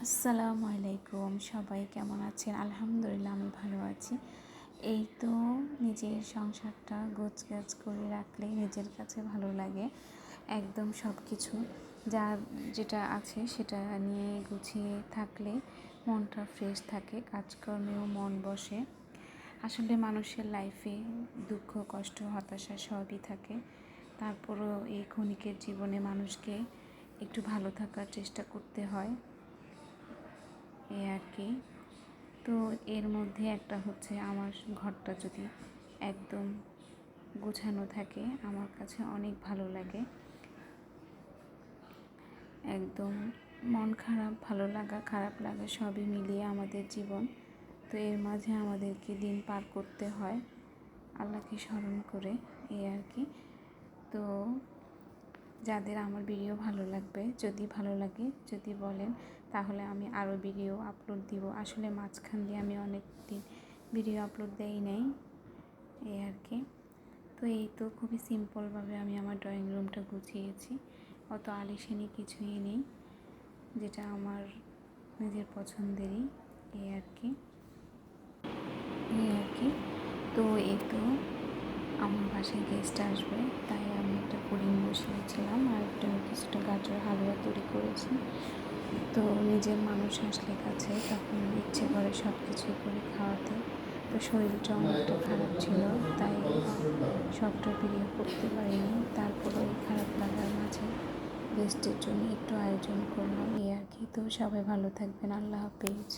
আসসালামু আলাইকুম, সবাই কেমন আছেন? আলহামদুলিল্লাহ আমি ভালো আছি। এই তো নিজের সংসারটা গোছগাছ করে রাখলে নিজের কাছে ভালো লাগে। একদম সব কিছু যার যেটা আছে সেটা নিয়ে গুছিয়ে থাকলে মনটা ফ্রেশ থাকে, কাজকর্মেও মন বসে। আসলে মানুষের লাইফে দুঃখ, কষ্ট, হতাশা সবই থাকে। তারপরও এই ক্ষণিকের জীবনে মানুষকে একটু ভালো থাকার চেষ্টা করতে হয়, এই আর কি। তো এর মধ্যে একটা হচ্ছে, আমার ঘরটা যদি একদম গোছানো থাকে আমার কাছে অনেক ভালো লাগে। একদম মন খারাপ, ভালো লাগা, খারাপ লাগা সবই মিলিয়ে আমাদের জীবন। তো এর মাঝে আমাদেরকে দিন পার করতে হয় আল্লাহকে স্মরণ করে, এই আর কি। তো যাদের আমার ভিডিও ভালো লাগবে, যদি ভালো লাগে যদি বলেন, তাহলে আমি আরও ভিডিও আপলোড দিব। আসলে মাঝখান দিয়ে আমি অনেক দিন ভিডিও আপলোড দেই নাই, এই আর কি। তো এই তো খুবই সিম্পলভাবে আমি আমার ড্রয়িং রুমটা গুছিয়েছি, অত আলিশানি কিছুই নেই, যেটা আমার নিজের পছন্দেরই, এই আর কি। তো এই তো আমার বাসায় গেস্ট আসবে, তাই আমি একটা পুডিং বসিয়েছিলাম আর একটা কিছুটা গাজর হালুয়া তৈরি করেছি। তো নিজের মানুষ আসলে কাছে তখন ইচ্ছে করে সব কিছুই করে খাওয়াতে। তো শরীরটা অনেকটা খারাপ ছিল, তাই সবটা ভিডিও করতে পারিনি। তারপরে এই খারাপ লাগার মাঝে গেস্টের জন্য একটু আয়োজন করলাম, এই আর কি। তো সবাই ভালো থাকবেন, আল্লাহ হাফেজ।